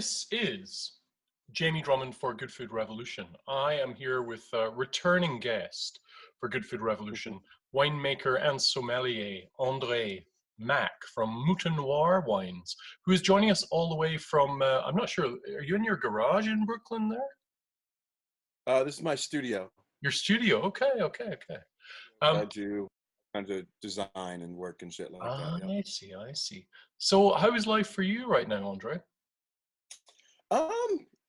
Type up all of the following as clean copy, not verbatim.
This is Jamie Drummond for Good Food Revolution. I am here with a returning guest for Good Food Revolution, winemaker and sommelier André Mack from Mouton Noir Wines, who is joining us all the way from, I'm not sure, are you in your garage in Brooklyn there? This is my studio. Your studio? Okay. I do kinds of design and work and shit like that. Yep. I see. So how is life for you right now, André?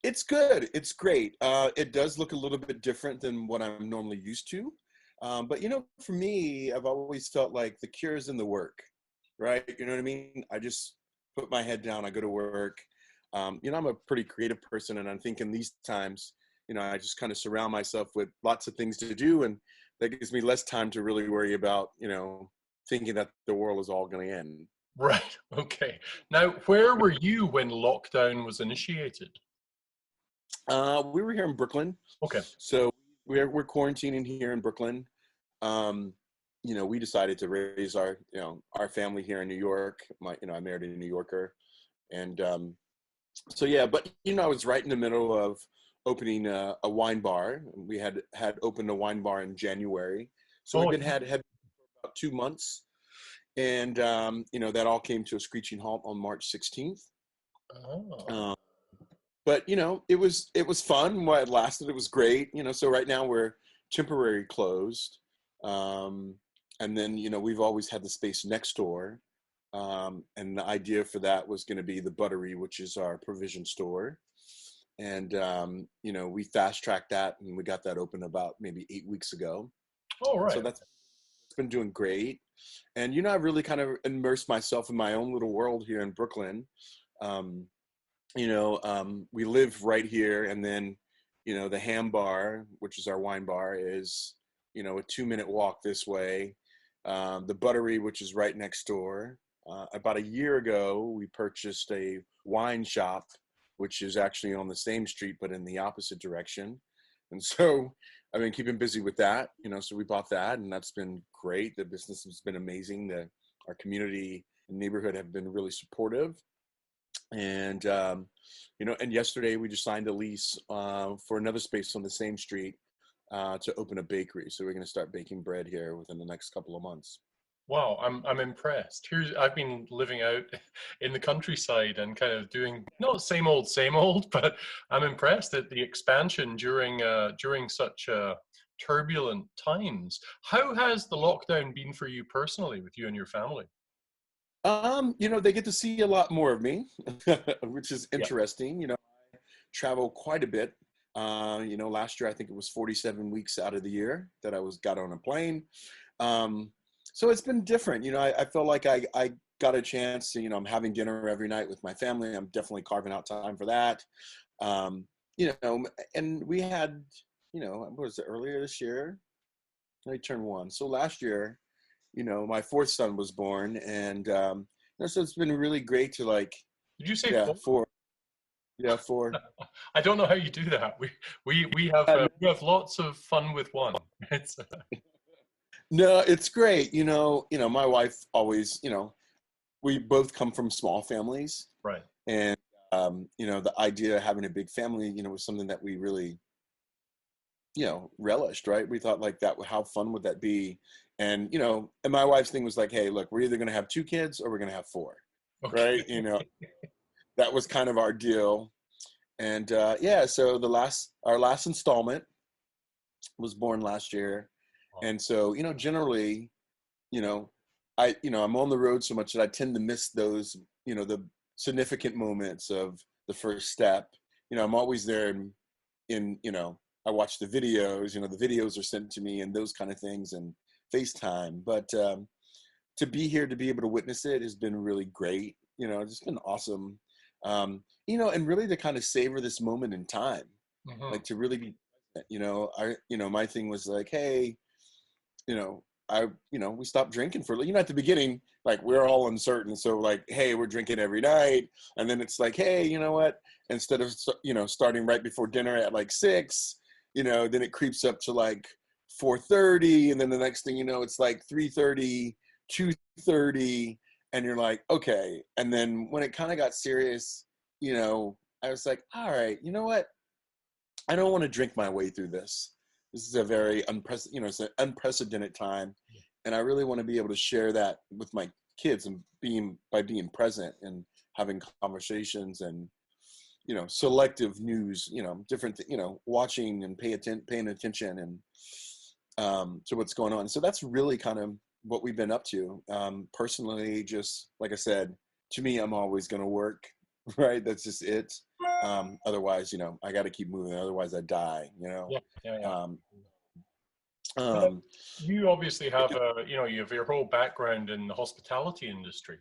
It's good. It's great. It does look a little bit different than what I'm normally used to. But for me, I've always felt like the cure is in the work, right? You know what I mean? I just put my head down, I go to work. I'm a pretty creative person, and I think in these times, I just kind of surround myself with lots of things to do, and that gives me less time to really worry about, thinking that the world is all going to end. Right. Okay. Now, where were you when lockdown was initiated? We were here in Brooklyn. Okay. So we're quarantining here in Brooklyn. We decided to raise our family here in New York. I married a New Yorker. And but I was right in the middle of opening a wine bar. We had opened a wine bar in January. So we've been had about 2 months. And, that all came to a screeching halt on March 16th. Oh. But, it was fun while it lasted. It was great. So right now we're temporarily closed. And then, we've always had the space next door. And the idea for that was going to be the Buttery, which is our provision store. And, we fast tracked that and we got that open about maybe 8 weeks ago. Oh, right. So it's been doing great. And, I've really kind of immersed myself in my own little world here in Brooklyn. We live right here, and then, the Ham Bar, which is our wine bar, is, a 2-minute walk this way. The Buttery, which is right next door. About a year ago, we purchased a wine shop, which is actually on the same street, but in the opposite direction. And so I've been keeping busy with that, so we bought that, and that's been great. The business has been amazing. Our community and neighborhood have been really supportive. And, and yesterday we just signed a lease for another space on the same street to open a bakery. So we're going to start baking bread here within the next couple of months. Wow, I'm impressed. I've been living out in the countryside and kind of doing not same old, but I'm impressed at the expansion during such turbulent times. How has the lockdown been for you personally, with you and your family? They get to see a lot more of me, which is Yeah. interesting. I travel quite a bit. Last year I think it was 47 weeks out of the year that got on a plane. So it's been different. I feel like I got a chance to, I'm having dinner every night with my family. I'm definitely carving out time for that. And we had, what was it, earlier this year? I turned 1. So last year, my 4th son was born, and so it's been really great to Did you say 4? 4. Yeah, 4. I don't know how you do that. We have lots of fun with one. It's No, it's great. My wife always, we both come from small families, right. and the idea of having a big family, was something that we really, relished, right? We thought like that, how fun would that be? And and my wife's thing was like, hey, look, we're either going to have 2 kids or we're going to have 4, Okay. right? That was kind of our deal. And so our last installment was born last year. And so, generally, I'm on the road so much that I tend to miss those, the significant moments of the first step. I'm always there in I watch the videos, the videos are sent to me and those kind of things, and FaceTime. But to be here, to be able to witness it has been really great. It's been awesome. And really to kind of savor this moment in time, like to really be, my thing was like, hey, we stopped drinking for, at the beginning, like we're all uncertain. So like, hey, we're drinking every night. And then it's like, hey, you know what, instead of, starting right before dinner at like 6, then it creeps up to like 4:30. And then the next thing, it's like 3:30, 2:30. And you're like, okay. And then when it kind of got serious, I was like, all right, you know what? I don't want to drink my way through this. This is a very it's an unprecedented time, and I really want to be able to share that with my kids and by being present and having conversations and selective news, different, watching and paying attention and to what's going on. So that's really kind of what we've been up to. Personally, just like I said, to me, I'm always going to work, right? That's just it. Otherwise, I got to keep moving. Otherwise I die, Yeah, yeah, yeah. um, Well, um, you obviously have you have your whole background in the hospitality industry.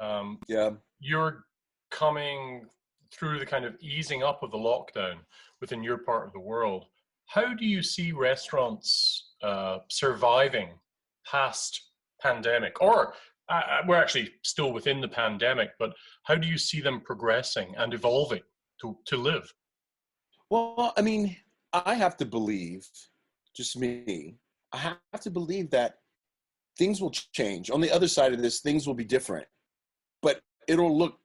Um, yeah. you're coming through the kind of easing up of the lockdown within your part of the world. How do you see restaurants surviving past pandemic? Or we're actually still within the pandemic, but how do you see them progressing and evolving to live? Well, I mean, I have to believe, just me, I have to believe that things will change. On the other side of this, things will be different, but it'll look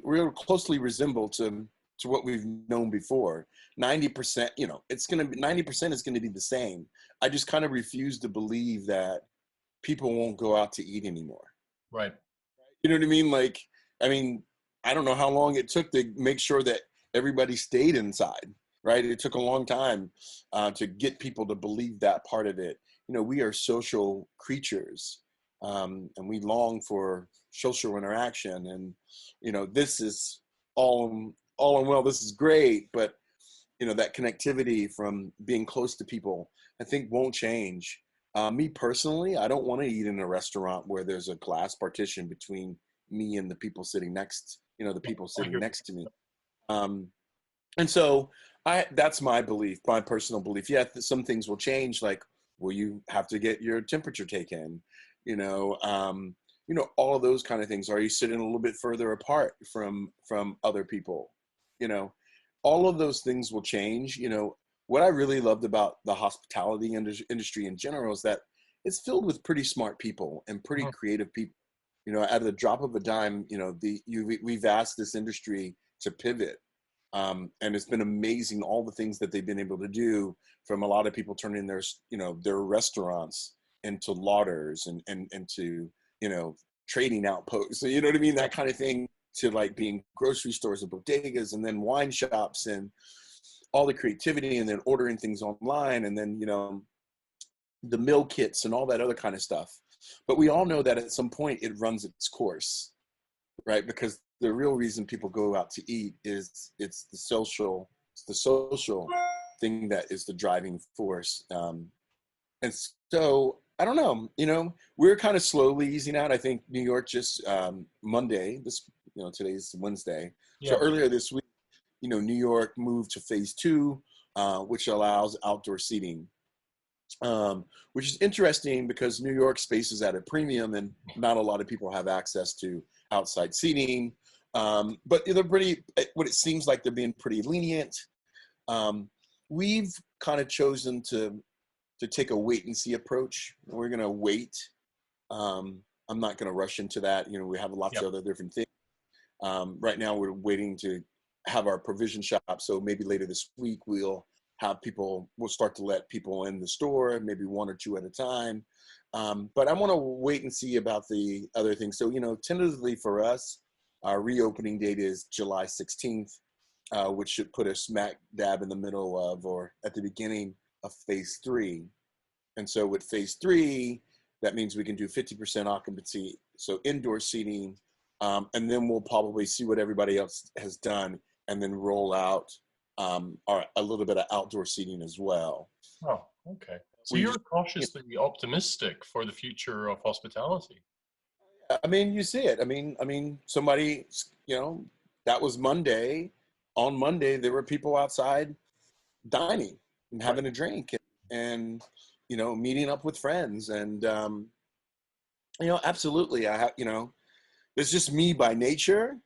real closely resemble to what we've known before. 90%, it's going to be 90% is going to be the same. I just kind of refuse to believe that people won't go out to eat anymore. Right. You know what I mean? Like, I mean, I don't know how long it took to make sure that everybody stayed inside, right? It took a long time to get people to believe that part of it. We are social creatures, and we long for social interaction. And, this is all and well, this is great, but, that connectivity from being close to people, I think won't change. Me personally, I don't want to eat in a restaurant where there's a glass partition between me and the people sitting the people I sitting hear next to me. Um, and so that's my belief, my personal belief. Yeah, some things will change. Like, will you have to get your temperature taken? All of those kind of things. Are you sitting a little bit further apart from other people? You know, all of those things will change. What I really loved about the hospitality industry in general is that it's filled with pretty smart people and pretty you. creative people. At the drop of a dime, we've asked this industry to pivot. And it's been amazing all the things that they've been able to do, from a lot of people turning their restaurants into lauders and to, trading outposts. So, you know what I mean? That kind of thing, to like being grocery stores and bodegas and then wine shops and all the creativity, and then ordering things online, and then, the meal kits and all that other kind of stuff. But we all know that at some point it runs its course, right? Because the real reason people go out to eat is it's the social thing that is the driving force. And so I don't know, we're kind of slowly easing out. I think New York just Monday, today's Wednesday. So Yeah. earlier this week, New York moved to phase 2, which allows outdoor seating. Which is interesting because New York space is at a premium and not a lot of people have access to outside seating. But they're what it seems like they're being pretty lenient. We've kind of chosen to take a wait and see approach. We're going to wait. I'm not going to rush into that. We have lots Yep. of other different things. Right now we're waiting to have our provision shop. So maybe later this week we'll start to let people in the store, maybe 1 or 2 at a time. But I want to wait and see about the other things. So, tentatively for us, our reopening date is July 16th, which should put us smack dab in the middle of, or at the beginning of phase 3. And so with phase 3, that means we can do 50% occupancy, so indoor seating, and then we'll probably see what everybody else has done and then roll out a little bit of outdoor seating as well. Oh, okay. So We you're just, cautiously optimistic for the future of hospitality. I mean, you see it. I mean, somebody, that was Monday. On Monday, there were people outside dining and Right. having a drink and meeting up with friends. And, absolutely. It's just me by nature.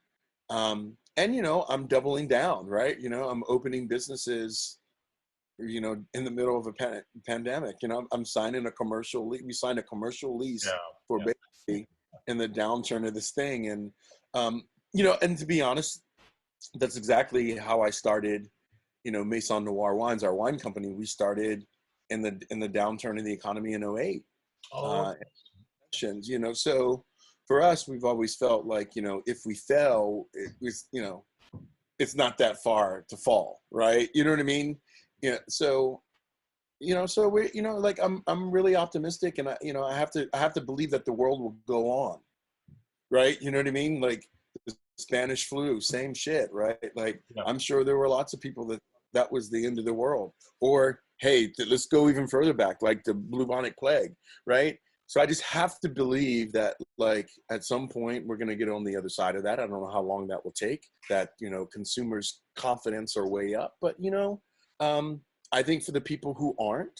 And, I'm doubling down, right? I'm opening businesses, in the middle of a pandemic. I'm signing a commercial lease. We signed a commercial lease Yeah. for Yeah. basically in the downturn of this thing. And, and to be honest, that's exactly how I started, Maison Noir Wines, our wine company. We started in the downturn in the economy in '08. Oh, So for us, we've always felt like, if we fell, it was, it's not that far to fall, right? You know what I mean? Yeah. So, so we, like I'm really optimistic, and I have to believe that the world will go on, right? You know what I mean? Like the Spanish flu, same shit, right? Like yeah. I'm sure there were lots of people that was the end of the world. Or hey, let's go even further back, like the bubonic plague, right? So I just have to believe that, like, at some point we're going to get on the other side of that. I don't know how long that will take. That consumers' confidence are way up, but I think for the people who aren't,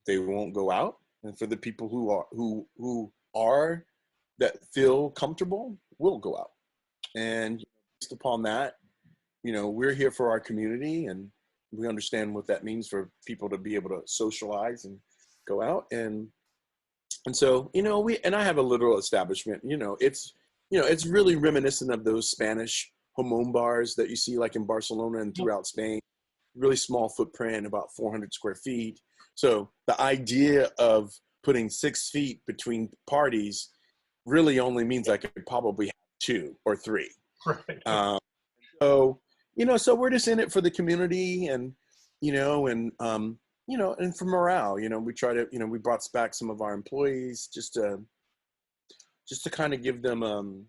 they won't go out, and for the people who are that feel comfortable will go out. And based upon that, we're here for our community, and we understand what that means for people to be able to socialize and go out. And so, I have a little establishment, it's really reminiscent of those Spanish Homon bars that you see like in Barcelona and throughout Spain. Really small footprint, about 400 square feet. So the idea of putting 6 feet between parties really only means I could probably have 2 or 3. Right. So, so we're just in it for the community, and, and for morale. We try to, we brought back some of our employees just to kind of give them,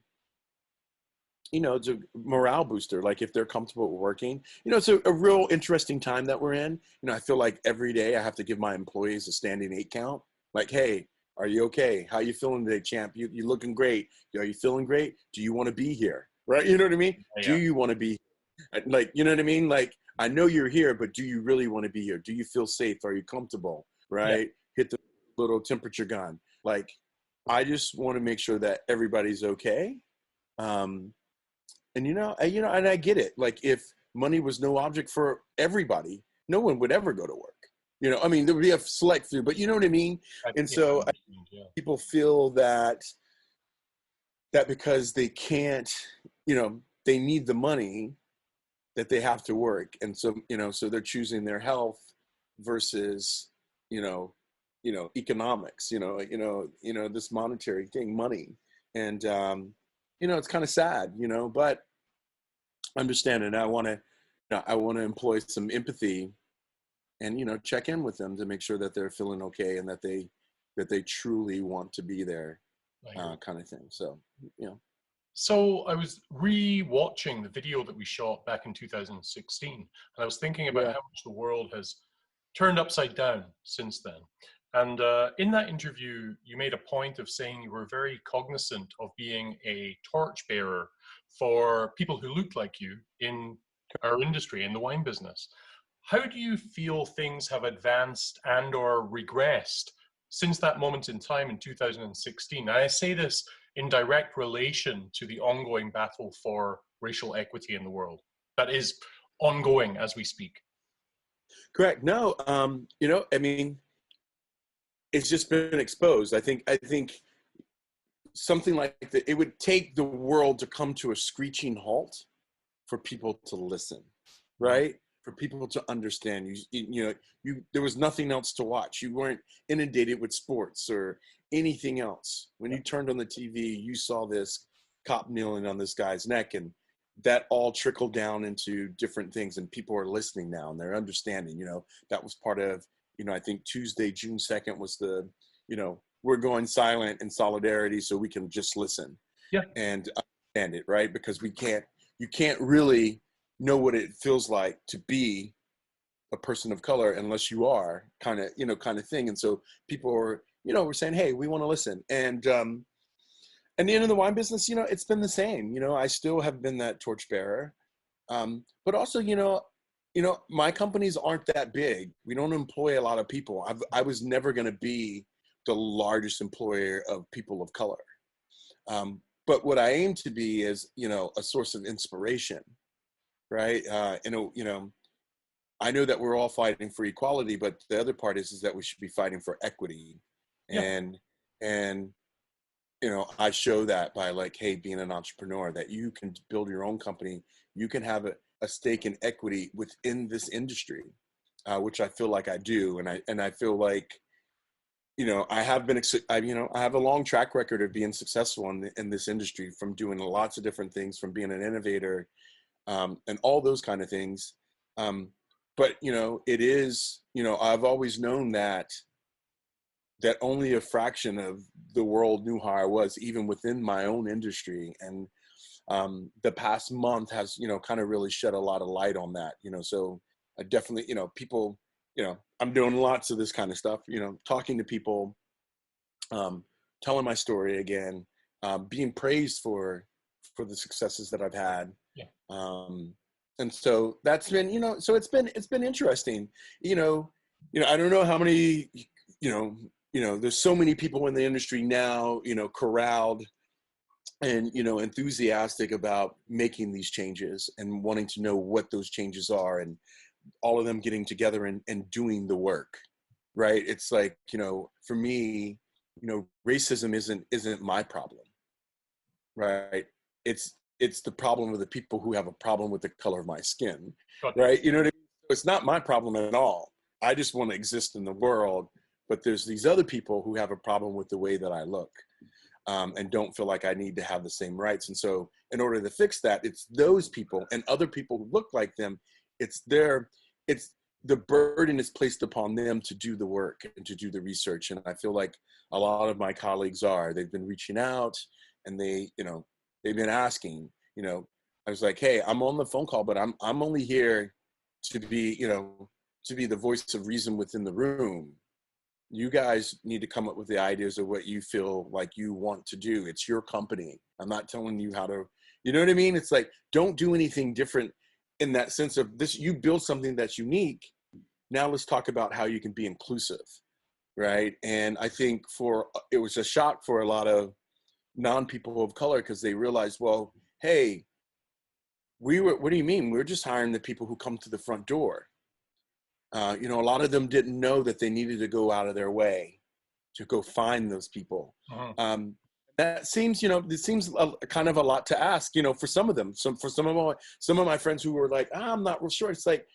it's a morale booster. Like if they're comfortable working, it's a real interesting time that we're in. I feel like every day I have to give my employees a standing 8 count. Like, hey, are you okay? How you feeling today, champ? You looking great. Are you feeling great? Do you want to be here? Right? You know what I mean? Do Yeah. you want to be, like, you know what I mean? Like, I know you're here, but do you really want to be here? Do you feel safe? Are you comfortable? Yeah. Right? Hit the little temperature gun. Like, I just want to make sure that everybody's okay. And and I get it. Like if money was no object for everybody, no one would ever go to work. I mean, there would be a select few, but you know what I mean? And Yeah, I so understand, yeah. people feel that because they can't, they need the money, that they have to work. And so, so they're choosing their health versus, you know, economics, this monetary thing, money. And it's kind of sad, but understand it. I want to employ some empathy and check in with them to make sure that they're feeling okay and that they truly want to be there, I hear you. kind of thing. So you know So I was re-watching the video that we shot back in 2016, and I was thinking about yeah. how much the world has turned upside down since then. And in that interview, you made a point of saying you were very cognizant of being a torchbearer for people who look like you in our industry, in the wine business. How do you feel things have advanced and or regressed since that moment in time in 2016? And I say this in direct relation to the ongoing battle for racial equity in the world that is ongoing as we speak. Correct. No, I mean, it's just been exposed. I think something like that, it would take the world to come to a screeching halt for people to listen, Mm. right? For people to understand. There was nothing else to watch. You weren't inundated with sports or anything else. When Yeah. you turned on the TV, you saw this cop kneeling on this guy's neck, and that all trickled down into different things. And people are listening now, and they're understanding. That was part of. I think Tuesday, June 2nd, was the. We're going silent in solidarity so we can just listen Yeah. and understand it, right? Because you can't really know what it feels like to be a person of color unless you are kind of thing. And so people are, we're saying, hey, we want to listen. And in the wine business, it's been the same. I still have been that torchbearer. But also, my companies aren't that big. We don't employ a lot of people. I was never going to be the largest employer of people of color. But what I aim to be is, a source of inspiration, right? I know that we're all fighting for equality, but the other part is that we should be fighting for equity, Yeah. and and I show that by like, hey, being an entrepreneur, that you can build your own company, you can have a stake in equity within this industry, which I feel like I do, and I feel like, I have been, I have a long track record of being successful in this industry, from doing lots of different things, from being an innovator, and all those kind of things. But it is, I've always known that only a fraction of the world knew how I was, even within my own industry. And the past month has, kind of really shed a lot of light on that. So I definitely, people, I'm doing lots of this kind of stuff, talking to people, telling my story again, being praised for the successes that I've had. Yeah. And so that's been, so it's been interesting. I don't know how many, there's so many people in the industry now, corralled and, enthusiastic about making these changes and wanting to know what those changes are, and all of them getting together and doing the work. Right. It's like, for me, racism isn't my problem. Right. It's the problem of the people who have a problem with the color of my skin. Right. You know what I mean? It's not my problem at all. I just want to exist in the world. But there's these other people who have a problem with the way that I look, and don't feel like I need to have the same rights. And so in order to fix that, it's those people and other people who look like them. It's the burden is placed upon them to do the work and to do the research. And I feel like a lot of my colleagues they've been reaching out, and they've been asking, I was like, hey, I'm on the phone call, but I'm only here to be, to be the voice of reason within the room. You guys need to come up with the ideas of what you feel like you want to do. It's your company. I'm not telling you how to, you know what I mean? It's like, don't do anything different in that sense of this. You build something that's unique. Now let's talk about how you can be inclusive. Right. And I think it was a shock for a lot of non-people of color, because they realized, well, hey, what do you mean? We're just hiring the people who come to the front door. A lot of them didn't know that they needed to go out of their way to go find those people. Uh-huh. That seems, this seems kind of a lot to ask, for some of them. For some of my friends who were like, I'm not real sure. It's like,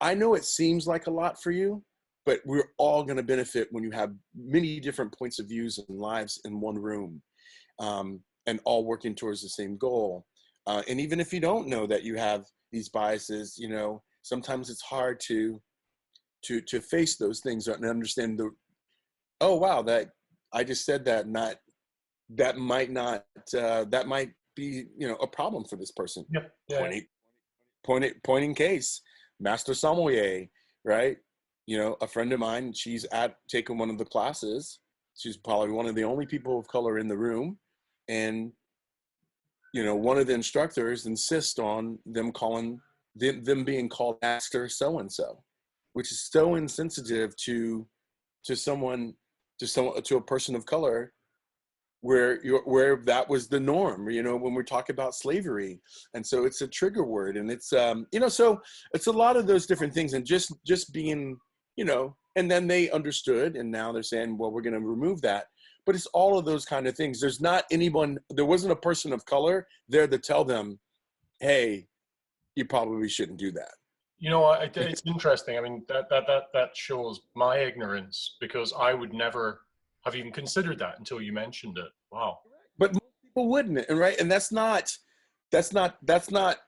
I know it seems like a lot for you, but we're all going to benefit when you have many different points of views and lives in one room, and all working towards the same goal. And even if you don't know that you have these biases, sometimes it's hard to face those things and understand oh wow, that I just said that, that might be a problem for this person. Yep. Yeah. Pointing case, master sommelier, right? A friend of mine, she's taken one of the classes. She's probably one of the only people of color in the room, and one of the instructors insists on them being called master so and so, which is so insensitive to a person of color, where that was the norm, when we're talking about slavery. And so it's a trigger word, and it's so it's a lot of those different things, and just being, and then they understood, and now they're saying, well, we're going to remove that. But it's all of those kind of things. There wasn't a person of color there to tell them, hey, you probably shouldn't do that. It's interesting. I mean, that shows my ignorance, because I would never have even considered that until you mentioned it. Wow. But most people wouldn't, right? And that's not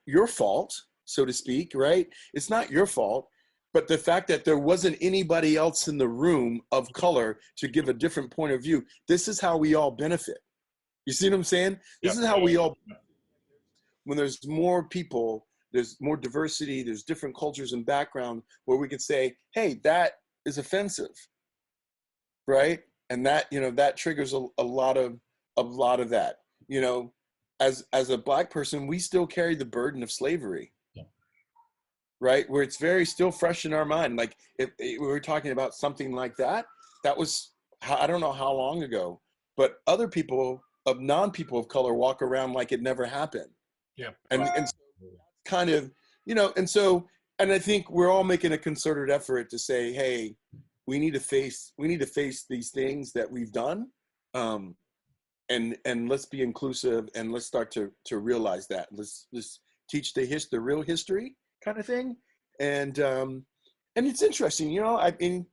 your fault, so to speak, right? It's not your fault. But the fact that there wasn't anybody else in the room of color to give a different point of view, this is how we all benefit. You see what I'm saying? This is how we all, when there's more people, there's more diversity, there's different cultures and background, where we could say, hey, that is offensive, right? And that, that triggers a lot of that. As a Black person, we still carry the burden of slavery. Right, where it's very still fresh in our mind. Like if we were talking about something like that was, I don't know how long ago, but other people non-people of color walk around like it never happened. Yeah. And so kind of, and I think we're all making a concerted effort to say, hey, we need to face these things that we've done, and let's be inclusive, and let's start to realize that. Let's teach the real history kind of thing. And it's interesting, I mean,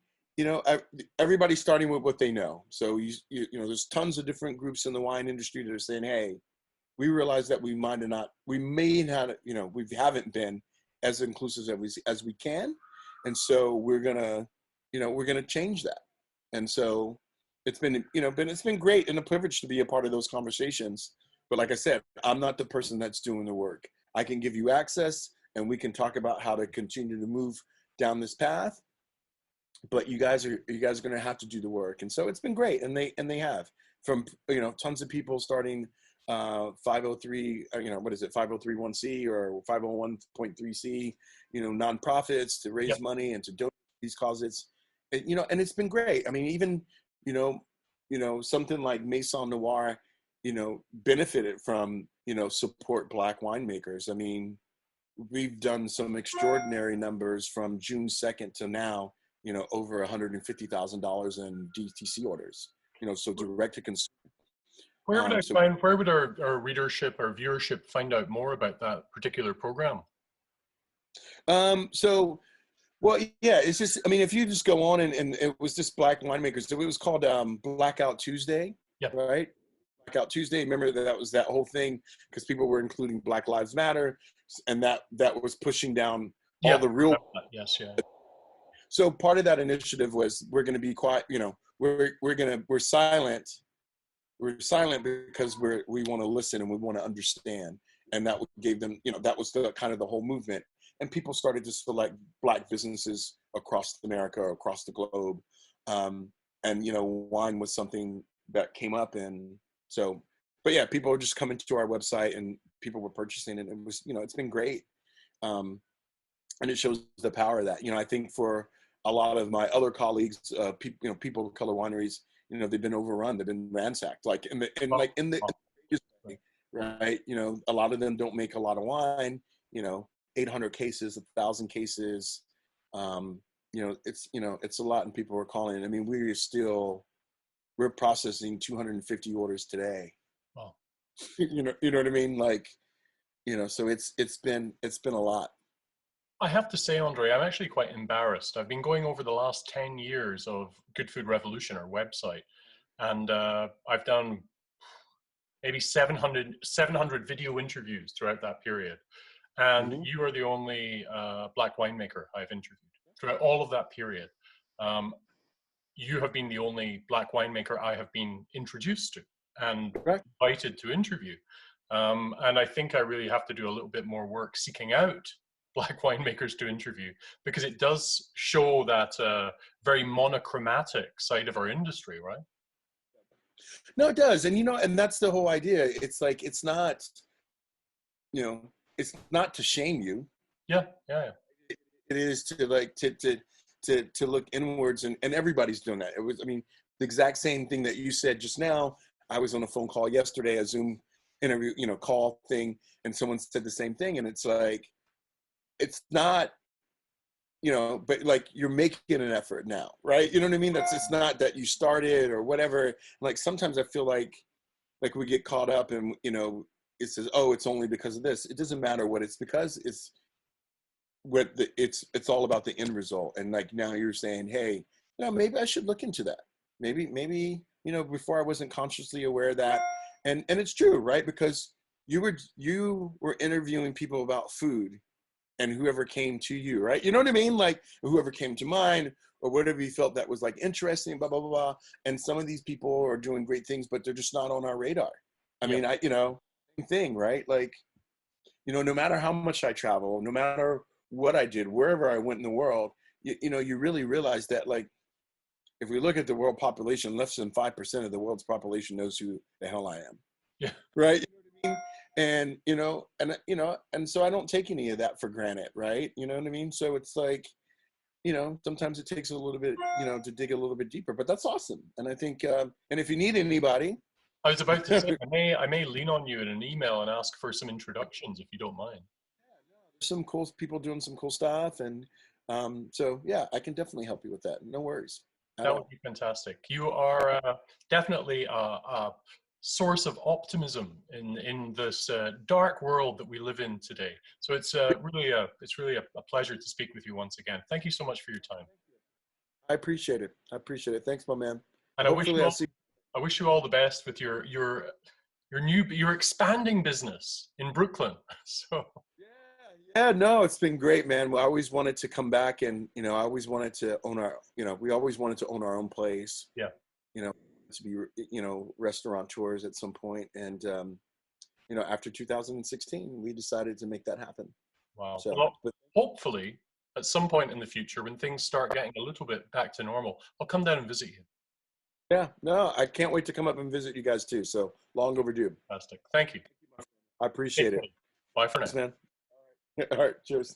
everybody's starting with what they know. So there's tons of different groups in the wine industry that are saying, hey, we realize that we may not, we haven't been as inclusive as we can, and so we're gonna change that. And so it's been great and a privilege to be a part of those conversations. But like I said, I'm not the person that's doing the work. I can give you access, and we can talk about how to continue to move down this path. But you guys are going to have to do the work. And so it's been great, and they have, from tons of people starting 503, what is it, 503(1)(c) or 501.3(c), nonprofits to raise money and to donate to these causes. And it's been great. I mean, even something like Maison Noir, benefited from support Black winemakers. I mean, we've done some extraordinary numbers from June 2nd to now, over $150,000 in DTC orders, so direct to consumer. Where would our readership, our viewership find out more about that particular program? Well, yeah, it's just, I mean, if you just go on and it was just Black winemakers, so it was called Blackout Tuesday, right? Blackout Tuesday. Remember that was that whole thing, because people were including Black Lives Matter, and that was pushing down all the real. Yes, yeah. So part of that initiative was, we're going to be quiet. We're silent. We're silent because we want to listen and we want to understand, and that gave them. That was the kind of the whole movement. And people started to select Black businesses across America or across the globe. And, wine was something that came up. And so, but yeah, people were just coming to our website and people were purchasing, and it was, it's been great. And it shows the power of that. I think for a lot of my other colleagues, people of color wineries, they've been overrun, they've been ransacked, right? A lot of them don't make a lot of wine, 800 cases, 1,000 cases. It's a lot, and people are calling. I mean, we're processing 250 orders today. Wow. You know what I mean? So it's been a lot. I have to say, Andre, I'm actually quite embarrassed. I've been going over the last 10 years of Good Food Revolution, our website, and I've done maybe 700 video interviews throughout that period. And you are the only Black winemaker I've interviewed throughout all of that period. You have been the only Black winemaker I have been introduced to and invited to interview. And I think I really have to do a little bit more work seeking out Black winemakers to interview, because it does show that very monochromatic side of our industry, right? No, it does. And, and that's the whole idea. It's like, it's not, it's not to shame you. Yeah. It is to look inwards, and everybody's doing that. It was, I mean, the exact same thing that you said just now. I was on a phone call yesterday, a Zoom interview, call thing, and someone said the same thing. And it's like, it's not, but like, you're making an effort now, right? You know what I mean? It's not that you started or whatever. Like, sometimes I feel like we get caught up and, it says, oh, it's only because of this. It doesn't matter what it's because. It's all about the end result. And like, now you're saying, hey, maybe I should look into that. Maybe before I wasn't consciously aware of that. And it's true, right? Because you were interviewing people about food, and whoever came to you, right? You know what I mean? Like, whoever came to mind, or whatever you felt that was like interesting, blah, blah, blah, blah. And some of these people are doing great things, but they're just not on our radar. I mean, same thing, right? Like, no matter how much I travel, no matter what I did, wherever I went in the world, you really realize that, like, if we look at the world population, less than 5% of the world's population knows who the hell I am. Yeah. Right. You know what I mean? And, and so I don't take any of that for granted. Right. You know what I mean? So it's like, sometimes it takes a little bit, to dig a little bit deeper, but that's awesome. And I think, and if you need anybody, I was about to say, I may lean on you in an email and ask for some introductions, if you don't mind. Some cool people doing some cool stuff. And so, yeah, I can definitely help you with that. No worries. That would be fantastic. You are definitely a source of optimism in this dark world that we live in today. So it's really a pleasure to speak with you once again. Thank you so much for your time. I appreciate it. I appreciate it. Thanks, my man. And Hopefully I'll see. I wish you all the best with your expanding business in Brooklyn. So yeah, no, it's been great, man. I always wanted to come back, and I always wanted to own we always wanted to own our own place. Yeah. To be restaurateurs at some point, and after 2016, we decided to make that happen. Wow. So, well, hopefully, at some point in the future, when things start getting a little bit back to normal, I'll come down and visit you. Yeah, no, I can't wait to come up and visit you guys too. So long overdue. Fantastic. Thank you. I appreciate it. Bye for now. Thanks, man. All right, cheers.